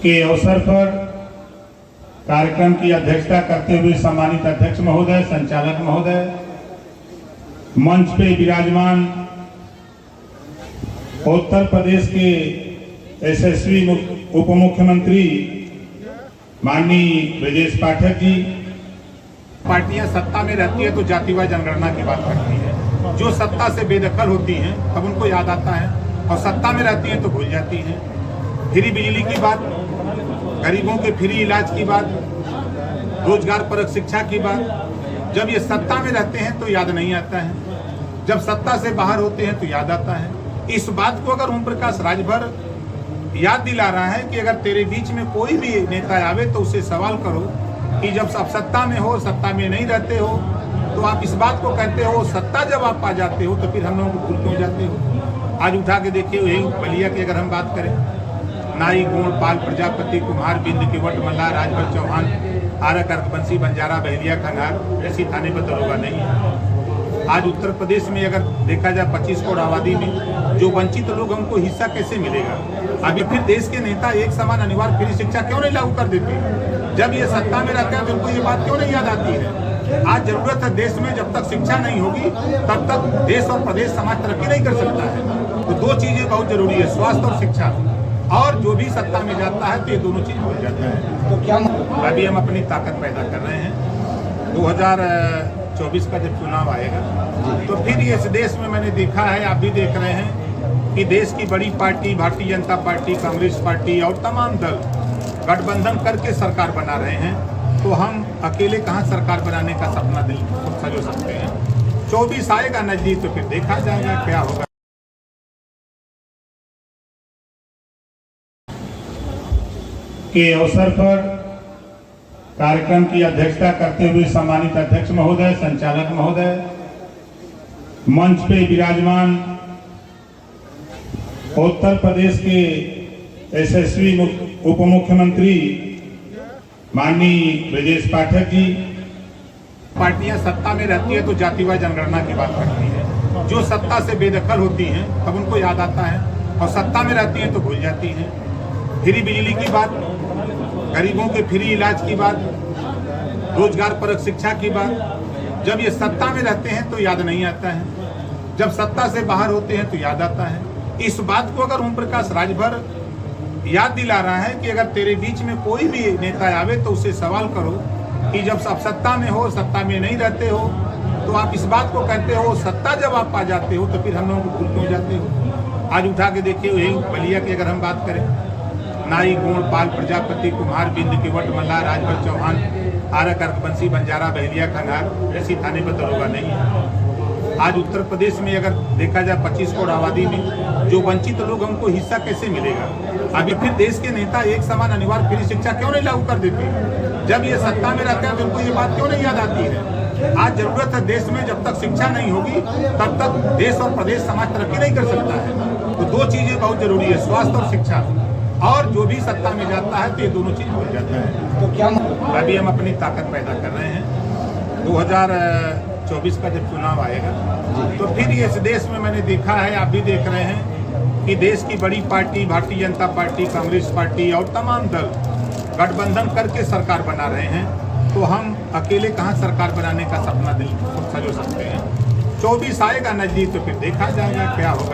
के अवसर पर कार्यक्रम की अध्यक्षता करते हुए सम्मानित अध्यक्ष महोदय, संचालक महोदय, मंच पे विराजमान उत्तर प्रदेश के यशस्वी उप मुख्यमंत्री माननीय ब्रजेश पाठक जी। पार्टियां सत्ता में रहती है तो जातिवाद जनगणना की बात करती है। जो सत्ता से बेदखल होती हैं तब उनको याद आता है, और सत्ता में रहती हैं तो भूल जाती हैं। फ्री बिजली की बात, गरीबों के फ्री इलाज की बात, रोजगार परक शिक्षा की बात, जब ये सत्ता में रहते हैं तो याद नहीं आता है, जब सत्ता से बाहर होते हैं तो याद आता है। इस बात को अगर ओम प्रकाश राजभर याद दिला रहा है कि अगर तेरे बीच में कोई भी नेता आवे तो उससे सवाल करो कि जब आप सत्ता में हो, सत्ता में नहीं रहते हो, तो आप इस बात को कहते हो, सत्ता जब आप पा जाते हो तो फिर हम लोगों को भूल क्यों जाते हो। आज उठा के देखिए, यही बलिया की अगर हम बात करें, नाई, गोंड, पाल, प्रजापति, कुम्हार, बिंद, किवट, मल्लाह, राजभर, चौहान, आरा, कर्कबंसी, बंजारा, बहलिया, खंगार ऐसी थाने पर दरोगा नहीं है। आज उत्तर प्रदेश में अगर देखा जाए 25 करोड़ आबादी में जो वंचित लोग हैं उनको हिस्सा कैसे मिलेगा। अभी फिर देश के नेता एक समान अनिवार्य फ्री शिक्षा क्यों नहीं लागू कर देते? जब ये सत्ता में रहते हैं तो उनको ये बात क्यों नहीं याद आती है? आज जरूरत है देश में, जब तक शिक्षा नहीं होगी तब तक देश और प्रदेश समाज तरक्की नहीं कर सकता है। तो दो चीजें बहुत जरूरी है, स्वास्थ्य और शिक्षा। और जो भी सत्ता में जाता है तो ये दोनों चीज भूल जाता है। तो क्या अभी हम अपनी ताकत पैदा कर रहे हैं। 2024 का जब चुनाव आएगा तो फिर इस देश में मैंने देखा है, आप भी देख रहे हैं कि देश की बड़ी party Bharatiya Janata party, Congress party और तमाम दल गठबंधन करके सरकार बना रहे हैं। तो हम अकेले कहाँ सरकार बनाने का सपना दिल सजो सकते हैं। 24 आएगा नजदीक तो फिर देखा जाएगा क्या होगा। के अवसर पर कार्यक्रम की अध्यक्षता करते हुए सम्मानित अध्यक्ष महोदय, संचालक महोदय, मंच पे विराजमान उत्तर प्रदेश के यशस्वी उप मुख्यमंत्री माननीय ब्रजेश पाठक जी। पार्टियां सत्ता में रहती है तो जातिवाद जनगणना की बात करती है। जो सत्ता से बेदखल होती हैं तब उनको याद आता है, और सत्ता में रहती हैं तो भूल जाती हैं। फ्री बिजली की बात, गरीबों के फ्री इलाज की बात, रोजगार परक शिक्षा की बात, जब ये सत्ता में रहते हैं तो याद नहीं आता है, जब सत्ता से बाहर होते हैं तो याद आता है। इस बात को अगर ओम प्रकाश राजभर याद दिला रहा है कि अगर तेरे बीच में कोई भी नेता आवे तो उससे सवाल करो कि जब आप सत्ता में हो, सत्ता में नहीं रहते हो, तो आप इस बात को कहते हो, सत्ता जब आप पा जाते हो तो फिर हम लोगों को भूल क्यों जाते हो। आज उठा के देखिए, यही बलिया की अगर हम बात करें, नाई, गोंड, पाल, प्रजापति, कुम्हार, बिंद, किवट, मल्लाह, राजभर, चौहान, आरा, कर्कबंसी, बंजारा, बहलिया, खंगार ऐसी थाने पर दरोगा नहीं है। आज उत्तर प्रदेश में अगर देखा जाए 25 करोड़ आबादी में जो वंचित लोग हैं उनको हिस्सा कैसे मिलेगा। अभी फिर देश के नेता एक समान अनिवार्य फ्री शिक्षा क्यों नहीं लागू कर देते? जब ये सत्ता में रहते हैं तो उनको ये बात क्यों नहीं याद आती है? आज जरूरत है देश में, जब तक शिक्षा नहीं होगी तब तक देश और प्रदेश समाज तरक्की नहीं कर सकता है। तो दो चीजें बहुत जरूरी है, स्वास्थ्य और शिक्षा। और जो भी सत्ता में जाता है तो ये दोनों चीज भूल जाता है। तो क्या अभी हम अपनी ताकत पैदा कर रहे हैं। 2024 का जब चुनाव आएगा तो फिर इस देश में मैंने देखा है, आप भी देख रहे हैं कि देश की बड़ी party Bharatiya Janata party, Congress party और तमाम दल गठबंधन करके सरकार बना रहे हैं। तो हम अकेले कहाँ सरकार बनाने का सपना दिल सजो सकते हैं। 24 आएगा नजदीक तो फिर देखा जाएगा क्या होगा।